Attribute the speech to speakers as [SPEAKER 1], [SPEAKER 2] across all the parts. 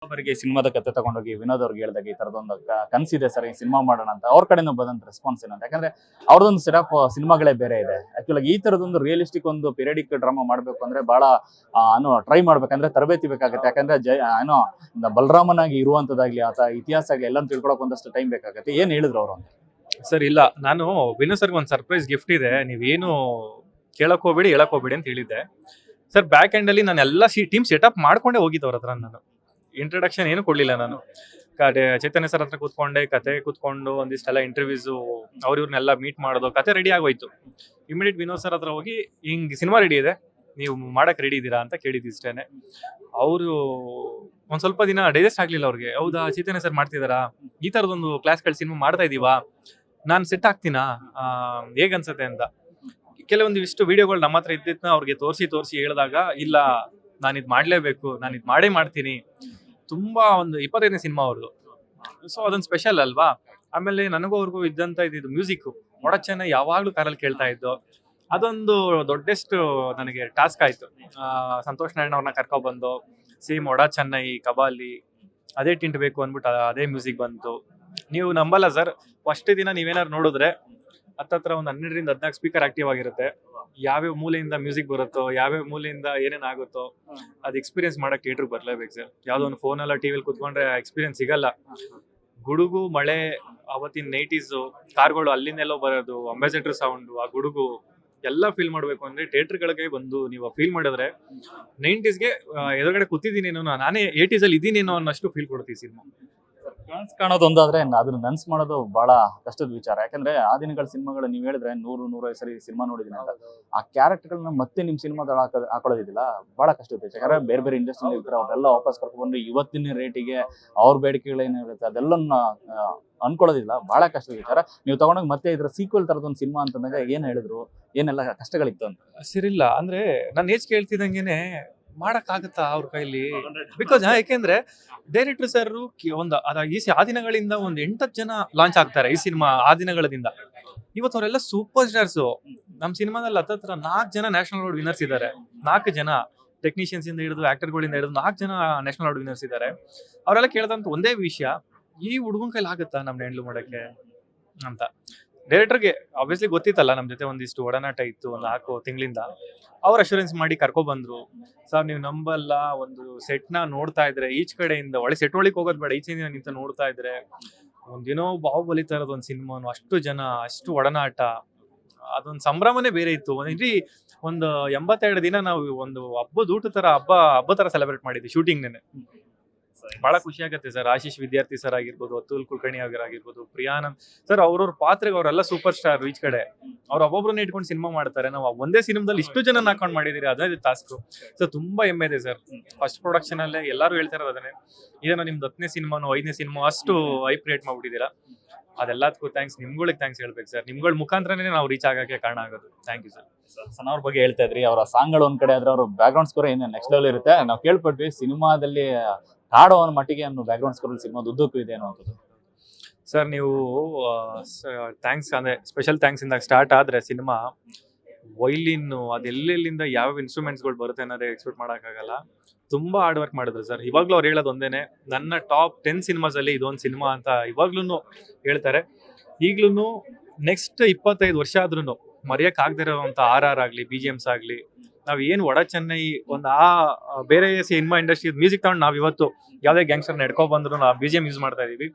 [SPEAKER 1] ಅವರಿಗೆ ಸಿನಿಮಾದ ಕತೆ ತಗೊಂಡೋಗಿ ವಿನೋದ್ ಅವ್ರಿಗೆ ಹೇಳಿದಾಗ ಈ ತರದೊಂದು ಕನ್ಸಿದೆ ಸರ್, ಈ ಸಿನಿಮಾ ಮಾಡೋಣ ಅಂತ ಅವ್ರ ಕಡೆಯಿಂದ ಬಂದಂತ ರೆಸ್ಪಾನ್ಸ್ ಏನಂತ, ಯಾಕಂದ್ರೆ ಅವ್ರದೊಂದು ಸೆಟಪ್ ಸಿನಿಮಾಗಳೇ ಬೇರೆ ಇದೆ. ಆಕ್ಚುಲಿ ಈ ತರದೊಂದು ರಿಯಲಿಸ್ಟಿಕ್ ಒಂದು ಪೀರಿಯಡಿಕ್ ಡ್ರಾಮಾ ಮಾಡ್ಬೇಕು ಅಂದ್ರೆ ಬಹಳ ಟ್ರೈ ಮಾಡ್ಬೇಕಂದ್ರೆ ತರಬೇತಿ ಬೇಕಾಗುತ್ತೆ. ಯಾಕಂದ್ರೆ ಏನೋ ಬಲರಾಮನಾಗಿ ಇರುವಂತದಾಗ್ಲಿ ಆತ ಇತಿಹಾಸ ಆಗ್ಲಿ ಎಲ್ಲ ತಿಳ್ಕೊಳಕ್ ಒಂದಷ್ಟು ಟೈಮ್ ಬೇಕಾಗುತ್ತೆ. ಏನ್ ಹೇಳಿದ್ರು ಅವರು?
[SPEAKER 2] ಸರ್ ಇಲ್ಲ, ನಾನು ವಿನೋ ಸರ್ಗೆ ಒಂದು ಸರ್ಪ್ರೈಸ್ ಗಿಫ್ಟ್ ಇದೆ, ನೀವೇನು ಕೇಳಕ್ ಹೋಗ್ಬೇಡಿ ಹೇಳಕ್ ಹೋಗ್ಬೇಡಿ ಅಂತ ಹೇಳಿದ್ದೆ. ಸರ್ ಬ್ಯಾಕ್ ಎಂಡ್ ಅಲ್ಲಿ ನಾನು ಎಲ್ಲ ಟೀಮ್ ಸೆಟಪ್ ಮಾಡ್ಕೊಂಡೇ ಹೋಗಿದ್ದು ಅವ್ರ ಹತ್ರ. ನಾನು ಇಂಟ್ರಡಕ್ಷನ್ ಏನು ಕೊಡ್ಲಿಲ್ಲ. ನಾನು ಚೈತನ್ಯ ಸರ್ ಹತ್ರ ಕೂತ್ಕೊಂಡೆ, ಕತೆ ಕೂತ್ಕೊಂಡು ಒಂದಿಷ್ಟೆಲ್ಲ ಇಂಟರ್ವ್ಯೂಸು ಇವ್ರನ್ನೆಲ್ಲ ಮೀಟ್ ಮಾಡೋದು, ಕತೆ ರೆಡಿ ಆಗೋಯ್ತು. ಇಮಿಡಿಯೇಟ್ ವಿನೋದ್ ಸರ್ ಹತ್ರ ಹೋಗಿ ಹಿಂಗ್ ಸಿನಿಮಾ ರೆಡಿ ಇದೆ, ನೀವು ಮಾಡಕ್ ರೆಡಿ ಇದ್ದೀರಾ ಅಂತ ಕೇಳಿದ್ದು ಇಷ್ಟೇನೆ. ಅವರು ಒಂದ್ ಸ್ವಲ್ಪ ದಿನ ಡೈಜೆಸ್ಟ್ ಆಗ್ಲಿಲ್ಲ ಅವ್ರಿಗೆ. ಹೌದಾ, ಚೈತನ್ಯ ಸರ್ ಮಾಡ್ತಿದಾರಾ, ಈ ತರದೊಂದು ಕ್ಲಾಸ್ಗಳು ಸಿನಿಮಾ ಮಾಡ್ತಾ ಇದೀವಾ, ನಾನು ಸೆಟ್ ಆಗ್ತೀನಾ, ಹೇಗನ್ಸತ್ತೆ ಅಂತ. ಕೆಲವೊಂದಿಷ್ಟು ವಿಡಿಯೋಗಳು ನಮ್ಮ ಹತ್ರ ಇದ್ದಿದ್ನ ಅವ್ರಿಗೆ ತೋರಿಸಿ ಹೇಳಿದಾಗ, ಇಲ್ಲ ನಾನು ಇದು ಮಾಡ್ಲೇಬೇಕು, ನಾನು ಇದು ಮಾಡೇ ಮಾಡ್ತೀನಿ. ತುಂಬಾ ಒಂದು 25ನೇ ಸಿನಿಮಾ ಅವ್ರದ್ದು, ಸೊ ಅದೊಂದು ಸ್ಪೆಷಲ್ ಅಲ್ವಾ. ಆಮೇಲೆ ನನಗೂ ಅವ್ರಿಗೂ ಇದ್ದಂತ ಇದು ಮ್ಯೂಸಿಕ್ ನೋಡ ಚೆನ್ನಾಗಿ ಯಾವಾಗ್ಲೂ ಕಾರಲ್ಲಿ ಕೇಳ್ತಾ ಇದ್ದು, ಅದೊಂದು ದೊಡ್ಡಷ್ಟು ನನಗೆ ಟಾಸ್ಕ್ ಆಯ್ತು. ಸಂತೋಷ್ ನಾರಾಯಣ ಅವ್ರನ್ನ ಕರ್ಕೊಬಂದು ಸೇಮ್ ಒಡ ಚೆನ್ನೈ ಕಬಾಲಿ ಅದೇ ಟಿಂಟ್ ಬೇಕು ಅಂದ್ಬಿಟ್ಟು ಅದೇ ಮ್ಯೂಸಿಕ್ ಬಂತು. ನೀವು ನಂಬಲ್ಲ ಸರ್, ಫಸ್ಟ್ ದಿನ ನೀವೇನಾದ್ರು ನೋಡಿದ್ರೆ ಹತ್ತತ್ರ ಒಂದು 12ರಿಂದ 14 ಸ್ಪೀಕರ್ ಆಕ್ಟಿವ್ ಆಗಿರುತ್ತೆ. ಯಾವ್ಯಾವ ಮೂಲೆಯಿಂದ ಮ್ಯೂಸಿಕ್ ಬರುತ್ತೋ, ಯಾವ್ಯಾವ ಮೂಲೆಯಿಂದ ಏನೇನ್ ಆಗುತ್ತೋ ಅದು ಎಕ್ಸ್ಪೀರಿಯನ್ಸ್ ಮಾಡಕ್ ಥಿಯೇಟರ್ ಬರ್ಲೇಬೇಕು ಸರ್. ಯಾವ್ದೋ ಒಂದು ಫೋನ್ ಎಲ್ಲ ಟಿವಿಲಿ ಕುತ್ಕೊಂಡ್ರೆ ಎಕ್ಸ್ಪೀರಿಯನ್ಸ್ ಸಿಗಲ್ಲ. ಗುಡುಗು ಮಳೆ, ಅವತ್ತಿನ 90s ಕಾರ್ಗಳು ಅಲ್ಲಿಂದೆಲ್ಲೋ ಬರೋದು, ಅಂಬಾಸಿಡರ್ ಸೌಂಡ್, ಆ ಗುಡುಗು ಎಲ್ಲ ಫೀಲ್ ಮಾಡ್ಬೇಕು ಅಂದ್ರೆ ಥಿಯೇಟರ್ಗಳಿಗೆ ಬಂದು ನೀವು ಫೀಲ್ ಮಾಡಿದ್ರೆ 90sಗೆ ಎದುರುಗಡೆ ಕೂತಿದ್ದೀನೇನೋ, ನಾನೇ 80s ಅಲ್ಲಿ ಇದ್ದೀನೇನೋ ಅನ್ನಷ್ಟು ಫೀಲ್ ಕೊಡ್ತೀವಿ ಸಿನಿಮಾ.
[SPEAKER 1] ಕನಸು ಕಾಣೋದು ಒಂದಾದ್ರೆ ಅದನ್ನ ನನ್ಸ್ ಮಾಡೋದು ಬಹಳ ಕಷ್ಟದ ವಿಚಾರ. ಯಾಕಂದ್ರೆ ಆ ದಿನಗಳ ಸಿನಿಮಾಗಳು ನೀವ್ ಹೇಳಿದ್ರೆ 100-150 ಸರಿ ಸಿನಿಮಾ ನೋಡಿದೀನಿ ಅಂತ, ಆ ಕ್ಯಾರೆಕ್ಟರ್ಗಳನ್ನ ಮತ್ತೆ ನಿಮ್ ಸಿನಿಮಾದಲ್ಲಿ ಹಾಕೊಳ್ಳೋದಿಲ್ಲ, ಬಹಳ ಕಷ್ಟ ಇರುತ್ತೆ. ಯಾಕಂದ್ರೆ ಬೇರೆ ಬೇರೆ ಇಂಡಸ್ಟ್ರಿ ಇರ್ತಾರೆ, ಅವ್ರೆಲ್ಲ ವಾಪಸ್ ಕರ್ಕೊಂಡ್ಬಂದು ಇವತ್ತಿನ ರೇಟಿಗೆ ಅವ್ರ ಬೇಡಿಕೆಗಳೇನಿರುತ್ತೆ ಅದೆಲ್ಲ ಅನ್ಕೊಳ್ಳೋದಿಲ್ಲ, ಬಹಳ ಕಷ್ಟದ ವಿಚಾರ. ನೀವು ತಗೊಂಡಾಗ ಮತ್ತೆ ಇದ್ರ ಸೀಕ್ವೆಲ್ ತರದೊಂದು ಸಿನಿಮಾ ಅಂತಂದಾಗ ಏನ್ ಹೇಳಿದ್ರು, ಏನೆಲ್ಲ ಕಷ್ಟಗಳಿತ್ತು ಅಂತ?
[SPEAKER 2] ಸರಿಲ್ಲ ಅಂದ್ರೆ ನಾನು ಏಜ್ ಕೇಳ್ತಿದಂಗೆನೆ ಮಾಡಕ್ ಆಗುತ್ತಾ ಅವ್ರ ಕೈಲಿ, ಬಿಕಾಸ್ ಯಾಕೆಂದ್ರೆ ಡೈರೆಕ್ಟರ್ ಸರ್ ಒಂದು ಆ ದಿನಗಳಿಂದ ಒಂದ್ 8-10 ಜನ ಲಾಂಚ್ ಆಗ್ತಾರೆ ಈ ಸಿನಿಮಾ ಆ ದಿನಗಳಿಂದ. ಇವತ್ತು ಅವರೆಲ್ಲ ಸೂಪರ್ ಸ್ಟಾರ್ಸ್. ನಮ್ ಸಿನಿಮಾದಲ್ಲಿ ಹತ್ತತ್ರ 4 ಜನ ನ್ಯಾಷನಲ್ ಅವಾರ್ಡ್ ವಿನ್ನರ್ಸ್ ಇದ್ದಾರೆ. 4 ಜನ ಟೆಕ್ನಿಷಿಯನ್ಸ್ ಇಂದ ಹಿಡಿದು ಆಕ್ಟರ್ಗಳಿಂದ ಹಿಡಿದು 4 ಜನ ನ್ಯಾಷನಲ್ ಅವಾರ್ಡ್ ವಿನ್ನರ್ಸ್ ಇದ್ದಾರೆ. ಅವರೆಲ್ಲ ಕೇಳಿದಂತ ಒಂದೇ ವಿಷಯ, ಈ ಹುಡುಗನ ಕೈಲಿ ಆಗುತ್ತಾ ನಮ್ನ ಹ್ಯಾಂಡ್ಲ್ ಮಾಡಕ್ಕೆ ಅಂತ. ಡೈರೆಕ್ಟರ್ಗೆ ಆಬ್ವಿಯಸ್ಲಿ ಗೊತ್ತಿತ್ತಲ್ಲ, ನಮ್ ಜೊತೆ ಒಂದಿಷ್ಟು ಒಡನಾಟ ಇತ್ತು ಒಂದು 4 ತಿಂಗಳಿಂದ. ಅವ್ರ ಅಶ್ಯೂರೆನ್ಸ್ ಮಾಡಿ ಕರ್ಕೊ ಬಂದ್ರು. ಸರ್ ನೀವು ನಂಬಲ್ಲ, ಒಂದು ಸೆಟ್ ನ ನೋಡ್ತಾ ಇದ್ರೆ ಈಚ್ ಕಡೆಯಿಂದ ಸೆಟ್ ಒಳಗೆ ಹೋಗೋದ್ ಬೇಡ, ಈಚಿನ ನಿಂತ ನೋಡ್ತಾ ಇದ್ರೆ ಒಂದೇನೋ ಬಾಹುಬಲಿ ತರದ ಒಂದು ಸಿನಿಮಾನು, ಅಷ್ಟು ಜನ, ಅಷ್ಟು ಒಡನಾಟ, ಅದೊಂದು ಸಂಭ್ರಮನೇ ಬೇರೆ ಇತ್ತು. ಒಂದು 82 ದಿನ ನಾವು ಒಂದು ಹಬ್ಬದ ಊಟ ತರ ಹಬ್ಬ ತರ ಸೆಲೆಬ್ರೇಟ್ ಮಾಡಿದ್ವಿ ಶೂಟಿಂಗ್ ನೇನೆ. ಬಹಳ ಖುಷಿ ಆಗುತ್ತೆ ಸರ್. ಆಶೀಶ್ ವಿದ್ಯಾರ್ಥಿ ಸರ್ ಆಗಿರ್ಬೋದು, ಅತುಲ್ ಕುಲಕರ್ಣಿ ಆಗಿರ್ಬೋದು, ಪ್ರಿಯಾನಂದ್ ಸರ್, ಅವ್ರವ್ರ ಪಾತ್ರೆಗೆ ಅವರೆಲ್ಲ ಸೂಪರ್ ಸ್ಟಾರ್. ಈಚ್ ಕಡೆ ಅವ್ರ ಒಬ್ಬೊಬ್ರನ್ನ ಇಟ್ಕೊಂಡು ಸಿನಿಮಾ ಮಾಡ್ತಾರೆ. ನಾವು ಒಂದೇ ಸಿನಿಮಾದಲ್ಲಿ ಇಷ್ಟು ಜನ ಹಾಕೊಂಡು ಮಾಡಿದಿರಿ, ಅದೇ ಟಾಸ್ಕ್. ಸೊ ತುಂಬಾ ಹೆಮ್ಮೆ ಇದೆ ಸರ್. ಫಸ್ಟ್ ಪ್ರೊಡಕ್ಷನ್ ಅಲ್ಲೇ ಎಲ್ಲರೂ ಹೇಳ್ತಾ ಇರೋದು ಅದನ್ನೇ, ಏನೋ ನಿಮ್ದು 10ನೇ ಸಿನಿಮಾನು 5ನೇ ಸಿನಿಮಾ ಅಷ್ಟು ಹೈಪ್ ರೇಟ್ ಮಾಡ್ಬಿಟ್ಟಿದ್ದೀರಾ. ಅದೆಲ್ಲದಕ್ಕೂ ಥ್ಯಾಂಕ್ಸ್, ನಿಮ್ಗಳಿಗೆ ಥ್ಯಾಂಕ್ಸ್ ಹೇಳ್ಬೇಕು ಸರ್. ನಿಮ್ಗಳ ಮುಖಾಂತರನೇ ನಾವು ರೀಚ್ ಆಗಕ್ಕೆ ಕಾರಣ ಆಗೋದು. Thank you sir.
[SPEAKER 1] ಸಣ್ಣ ಅವ್ರ ಬಗ್ಗೆ ಹೇಳ್ತಾ ಇದ್ರಿ, ಅವರ ಸಾಂಗ್ಗಳು ಒಂದ್ ಕಡೆ ಆದ್ರೆ ಅವ್ರ ಬ್ಯಾಕ್ ಗ್ರೌಂಡ್ ಸ್ಕೋರ್ ಏನು ನೆಕ್ಸ್ಟ್ ಲೆವೆಲ್ ಇರುತ್ತೆ. ನಾವು ಕೇಳ್ಪಟ್ವಿ ಸಿನಿಮಾದಲ್ಲಿ ಹಾಡೋ ಮಟ್ಟಿಗೆ ಅನ್ನೋ ಬ್ಯಾಕ್ ಗ್ರೌಂಡ್ ಸ್ಕೋರ್ ಸಿನಿಮಾ ಉದ್ದಕ್ಕೂ ಇದೆ ಅನ್ನುವಂಥದ್ದು.
[SPEAKER 2] ಸರ್ ನೀವು ಥ್ಯಾಂಕ್ಸ್ ಅಂದ್ರೆ ಸ್ಪೆಷಲ್ ಥ್ಯಾಂಕ್ಸ್ ಇಂದ ಸ್ಟಾರ್ಟ್ ಆದ್ರೆ ಸಿನಿಮಾ ವೈಲಿನ್ ಅದೆಲ್ಲೆಲ್ಲಿಂದ ಯಾವ ಇನ್ಸ್ಟ್ರೂಮೆಂಟ್ಸ್ಗಳು ಬರುತ್ತೆ ಅನ್ನೋದೇ ಎಕ್ಸ್ಪೆಕ್ಟ್ ಮಾಡೋಕ್ಕಾಗಲ್ಲ. ತುಂಬಾ ಹಾರ್ಡ್ ವರ್ಕ್ ಮಾಡಿದ್ರು ಸರ್. ಇವಾಗ್ಲೂ ಅವ್ರು ಹೇಳೋದು ಒಂದೇನೆ, ನನ್ನ ಟಾಪ್ 10 ಸಿನಿಮಾಸ್ ಅಲ್ಲಿ ಇದೊಂದು ಸಿನಿಮಾ ಅಂತ ಇವಾಗ್ಲೂ ಹೇಳ್ತಾರೆ. ಈಗ್ಲೂ ನೆಕ್ಸ್ಟ್ 25 ವರ್ಷ ಆದ್ರೂ ಮರೆಯಕ್ ಆಗದಿರೋಂಥ RR ಆಗ್ಲಿ, BGMs ಆಗ್ಲಿ, ನಾವ್ ಏನ್ ಒಡ ಚೆನ್ನೈ ಒಂದು ಬೇರೆ ಸಿನಿಮಾ ಇಂಡಸ್ಟ್ರಿ ಮ್ಯೂಸಿಕ್ ತಗೊಂಡು ನಾವ್ ಇವತ್ತು ಯಾವ್ದೇ ಗ್ಯಾಂಗ್ಸ್ಟರ್ ನಡ್ಕೊ ಬಂದ್ರು ನಾವು BGM ಯೂಸ್ ಮಾಡ್ತಾ ಇದೀವಿ.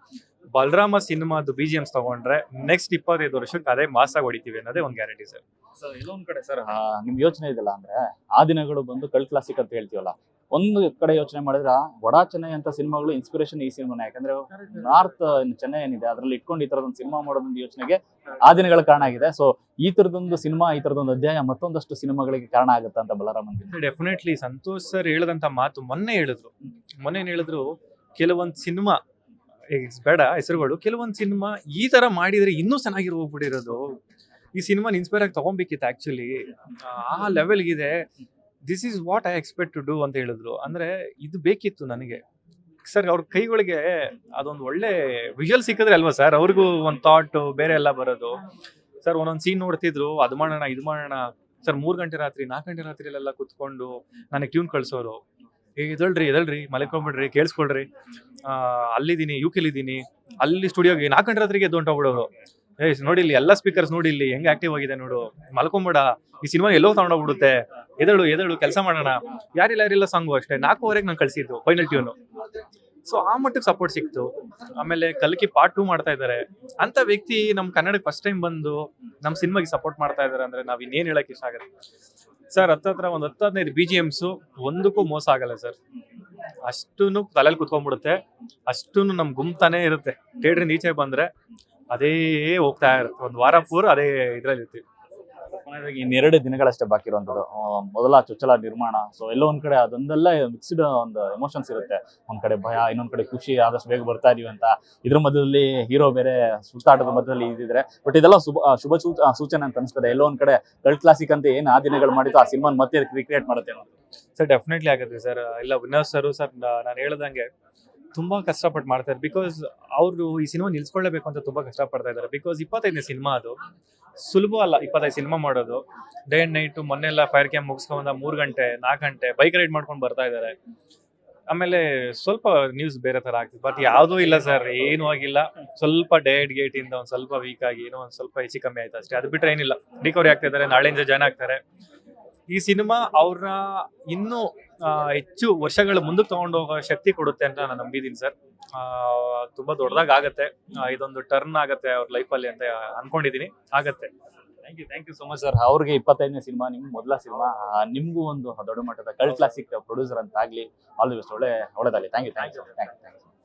[SPEAKER 2] ಬಲರಾಮ ಸಿನಿಮಾದು BGMs ತಗೊಂಡ್ರೆ ನೆಕ್ಸ್ಟ್ 25 ವರ್ಷಕ್ಕೆ ಅದೇ ಮಾಸ್ ಆಗಿ ಹೊಡಿತೀವಿ ಅನ್ನೋದೇ ಒಂದು ಗ್ಯಾರಂಟಿ ಸರ್.
[SPEAKER 1] ಎಲ್ಲೊಂದ್ ಕಡೆ ಸರ್ ನಿಮ್ ಯೋಚನೆ ಇದೆಲ್ಲ ಅಂದ್ರೆ ಆ ದಿನಗಳು ಬಂದು ಕಲ್ಟ್ ಕ್ಲಾಸಿಕ್ ಅಂತ ಹೇಳ್ತೀವಲ್ಲ, ಒಂದು ಕಡೆ ಯೋಚನೆ ಮಾಡಿದ್ರೆ ವಡ ಚೆನ್ನೈ ಅಂತ ಸಿನಿಮಾಗಳು ಇನ್ಸ್ಪಿರೇಷನ್ ಈ ಸಿನಿಮಾನ. ಯಾಕಂದ್ರೆ ನಾರ್ತ್ ಚೆನ್ನೈ ಏನಿದೆ ಅದ್ರಲ್ಲಿ ಇಟ್ಕೊಂಡು ಈ ತರದೊಂದು ಸಿನಿಮಾ ಮಾಡೋದೊಂದು ಯೋಚನೆಗೆ ಆ ದಿನಗಳ ಕಾರಣ ಆಗಿದೆ. ಸೊ ಈ ತರದೊಂದು ಸಿನಿಮಾ, ಈ ತರದೊಂದು ಅಧ್ಯಾಯ ಮತ್ತೊಂದಷ್ಟು ಸಿನಿಮಾಗಳಿಗೆ ಕಾರಣ ಆಗುತ್ತೆ ಅಂತ ಬಲರಾಮನ್.
[SPEAKER 2] ಡೆಫಿನೆಟ್ಲಿ ಸಂತೋಷ್ ಸರ್ ಹೇಳಿದಂತ ಮಾತು ಮೊನ್ನೆ ಏನ್ ಹೇಳಿದ್ರು, ಕೆಲವೊಂದು ಸಿನಿಮಾ ಬೇಡ ಹೆಸರುಗಳು, ಕೆಲವೊಂದು ಸಿನಿಮಾ ಈ ತರ ಮಾಡಿದ್ರೆ ಇನ್ನೂ ಚೆನ್ನಾಗಿರೋ ಹೋಗ್ಬಿಟ್ಟಿರೋದು. ಈ ಸಿನಿಮಾ ಇನ್ಸ್ಪೈರ್ ಆಗಿ ತಗೊಂಬೇಕಿತ್ತು ಆಕ್ಚುಲಿ, ಆ ಲೆವೆಲ್ಗಿದೆ. This is what I expect to do ಅಂತ ಹೇಳಿದ್ರು. ಅಂದ್ರೆ ಇದು ಬೇಕಿತ್ತು ನನಗೆ ಸರ್. ಅವ್ರ ಕೈಗಳಿಗೆ ಅದೊಂದು ಒಳ್ಳೆ ವಿಜುವಲ್ ಸಿಕ್ಕಿದ್ರೆ ಅಲ್ವಾ ಸರ್ ಅವ್ರಿಗೂ ಒಂದು ಥಾಟ್ ಬೇರೆ ಎಲ್ಲ ಬರೋದು. ಸರ್ ಒಂದೊಂದು ಸೀನ್ ನೋಡ್ತಿದ್ರು, ಅದು ಮಾಡೋಣ ಇದು ಮಾಡೋಣ ಸರ್. 3 ಗಂಟೆ ರಾತ್ರಿ 4 ಗಂಟೆ ರಾತ್ರಿಯಲ್ಲೆಲ್ಲ ಕುತ್ಕೊಂಡು ನನಗೆ ಟ್ಯೂನ್ ಕಳ್ಸೋರು. ಎದಳ್ರಿ ಮಲ್ಕೊಂಬಿಡ್ರಿ ಕೇಳಿಸ್ಕೊಳ್ರಿ, ಅಲ್ಲಿದ್ದೀನಿ UK-ಲಿದ್ದೀನಿ, ಅಲ್ಲಿ ಸ್ಟುಡಿಯೋಗೆ 4 ಗಂಟೆ ರಾತ್ರಿಗೆ ಎದ್ದು ಹೊಂಟೋಗ್ಬಿಡೋರು. ನೋಡಿ ಇಲ್ಲಿ ಎಲ್ಲ ಸ್ಪೀಕರ್ಸ್ ನೋಡಿ, ಇಲ್ಲಿ ಹೆಂಗ್ ಆಕ್ಟಿವ್ ಆಗಿದೆ ನೋಡು, ಮಲ್ಕೊಂಬೇಡ, ಈ ಸಿನಿಮಾ ಎಲ್ಲೋ ತಗೊಂಡೋಗ್ಬಿಡುತ್ತೆ, ಎದಳು ಕೆಲಸ ಮಾಡೋಣ. ಯಾರಿಲ್ಲ ಸಾಂಗು ಅಷ್ಟೇ 4:15 ನಾನು ಕಳ್ಸಿದ್ದು ಫೈನಲ್ ಟ್ಯೂನು. ಸೊ ಆ ಮಟ್ಟಕ್ಕೆ ಸಪೋರ್ಟ್ ಸಿಕ್ತು. ಆಮೇಲೆ ಕಲ್ಕಿ ಪಾರ್ಟ್ 2 ಮಾಡ್ತಾ ಇದ್ದಾರೆ ಅಂತ ವ್ಯಕ್ತಿ ನಮ್ಮ ಕನ್ನಡಕ್ಕೆ ಫಸ್ಟ್ ಟೈಮ್ ಬಂದು ನಮ್ಮ ಸಿನಿಮಾಗೆ ಸಪೋರ್ಟ್ ಮಾಡ್ತಾ ಇದ್ದಾರೆ ಅಂದ್ರೆ ನಾವ್ ಇನ್ನೇನ್ ಹೇಳಕ್ ಇಷ್ಟ ಆಗುತ್ತೆ ಸರ್. ಹತ್ತತ್ರ ಒಂದು 10-15 BGMs ಒಂದಕ್ಕೂ ಮೋಸ ಆಗಲ್ಲ ಸರ್. ಅಷ್ಟೂನು ತಲೆಯಲ್ಲಿ ಕುತ್ಕೊಂಡ್ಬಿಡುತ್ತೆ, ಅಷ್ಟೂನು ನಮ್ ಗುಮ್ತಾನೆ ಇರುತ್ತೆ. ಥಿಯೇಟ್ರಿಂದ ಈಚೆ ಬಂದ್ರೆ ಅದೇ ಹೋಗ್ತಾ ಇರುತ್ತೆ, ಒಂದ್ ವಾರ ಪೂರ ಅದೇ ಇದ್ರಲ್ಲಿ ಇರ್ತೀವಿ.
[SPEAKER 1] ಇನ್ನೆರಡು ದಿನಗಳಷ್ಟೇ ಬಾಕಿ ಇರುವಂತದ್ದು ಮೊದಲ ಚೊಚ್ಚಲ ನಿರ್ಮಾಣ. ಸೊ ಎಲ್ಲೋ ಒಂದ್ ಕಡೆ ಅದೊಂದೆಲ್ಲ ಮಿಕ್ಸ್ಡ್ ಒಂದು ಎಮೋಷನ್ಸ್ ಇರುತ್ತೆ. ಒಂದ್ ಕಡೆ ಭಯ, ಇನ್ನೊಂದ್ ಕಡೆ ಖುಷಿ, ಆದಷ್ಟು ಬೇಗ ಬರ್ತಾ ಇದೀವಿ ಅಂತ. ಇದ್ರ ಮಧ್ಯದಲ್ಲಿ ಹೀರೋ ಬೇರೆ ಸುತ್ತಾಟದ ಮಧ್ಯದಲ್ಲಿ ಇದ್ದಿದ್ರೆ, ಬಟ್ ಇದೆಲ್ಲ ಶುಭ ಸೂಚನೆ ಅಂತ ಅನ್ಸ್ತದೆ. ಎಲ್ಲೋ ಒಂದ್ ಕಡೆ ಕಲ್ಟ್ ಕ್ಲಾಸಿಕ್ ಅಂತ ಏನ್ ಆ ದಿನಗಳು ಮಾಡಿತ್ತು, ಆ ಸಿನಿಮಾ ಮತ್ತೆ ರಿಕ್ರಿಯೇಟ್ ಮಾಡುತ್ತೆ
[SPEAKER 2] ಸರ್. ಡೆಫಿನೆಟ್ಲಿ ಆಗುತ್ತೆ ಸರ್. ಇಲ್ಲ ವಿನೋದ್ ಸರ್ ನಾನು ಹೇಳ್ದಂಗೆ ತುಂಬಾ ಕಷ್ಟಪಟ್ಟು ಮಾಡ್ತಾರೆ. ಬಿಕಾಸ್ ಅವರು ಈ ಸಿನಿಮಾ ನಿಲ್ಸ್ಕೊಳ್ಳೇಬೇಕು ಅಂತ ತುಂಬಾ ಕಷ್ಟಪಡ್ತಾ ಇದ್ದಾರೆ. ಬಿಕಾಸ್ 25ನೇ ಸಿನಿಮಾ, ಅದು ಸುಲಭ ಅಲ್ಲ 25 ಸಿನಿಮಾ ಮಾಡೋದು. ಡೇ ಅಂಡ್ ನೈಟ್ ಮೊನ್ನೆಲ್ಲ ಫೈರ್ ಕ್ಯಾಂಪ್ ಮುಗಿಸ್ಕೊಂಡ 3 ಗಂಟೆ 4 ಗಂಟೆ ಬೈಕ್ ರೈಡ್ ಮಾಡ್ಕೊಂಡು ಬರ್ತಾ ಇದ್ದಾರೆ. ಆಮೇಲೆ ಸ್ವಲ್ಪ ನ್ಯೂಸ್ ಬೇರೆ ತರ ಆಗ್ತದೆ, ಬಟ್ ಯಾವುದೂ ಇಲ್ಲ ಸರ್, ಏನೂ ಆಗಿಲ್ಲ. ಸ್ವಲ್ಪ ಡೇಟ್ ಗೇಟ್ ಇಂದ ಒಂದ್ ಸ್ವಲ್ಪ ವೀಕ್ ಆಗಿ ಏನೋ ಒಂದ್ ಸ್ವಲ್ಪ ಹೆಚ್ಚು ಕಮ್ಮಿ ಆಯ್ತು ಅಷ್ಟೇ. ಅದು ಬಿಟ್ರೆ ಏನಿಲ್ಲ, ರಿಕವರಿ ಆಗ್ತಾ ಇದ್ದಾರೆ, ನಾಳೆಯಿಂದ ಜಾಯ್ನ್ ಆಗ್ತಾರೆ. ಈ ಸಿನಿಮಾ ಅವ್ರನ್ನ ಇನ್ನೂ ಹೆಚ್ಚು ವರ್ಷಗಳ ಮುಂದಕ್ಕೆ ತಗೊಂಡು ಹೋಗೋ ಶಕ್ತಿ ಕೊಡುತ್ತೆ ಅಂತ ನಾನು ನಂಬಿದ್ದೀನಿ ಸರ್. ತುಂಬಾ ದೊಡ್ಡದಾಗ ಆಗತ್ತೆ, ಇದೊಂದು ಟರ್ನ್ ಆಗತ್ತೆ ಅವ್ರ ಲೈಫಲ್ಲಿ ಅಂತ ಅನ್ಕೊಂಡಿದೀನಿ. ಆಗತ್ತೆ.
[SPEAKER 1] Thank you so much sir. ಅವ್ರಿಗೆ 25ನೇ ಸಿನಿಮಾ, ನಿಮ್ಗೆ ಮೊದಲ ಸಿನಿಮಾ, ನಿಮ್ಗೂ ಒಂದು ದೊಡ್ಡ ಮಟ್ಟದ ಕಲ್ಟ್ ಕ್ಲಾಸಿಕ್ ಪ್ರೊಡ್ಯೂಸರ್ ಅಂತ ಆಗ್ಲಿ. ಆಲ್ ದಿ ಬೆಸ್ಟ್, ಒಳ್ಳೆದಾಗಲಿ. Thank you.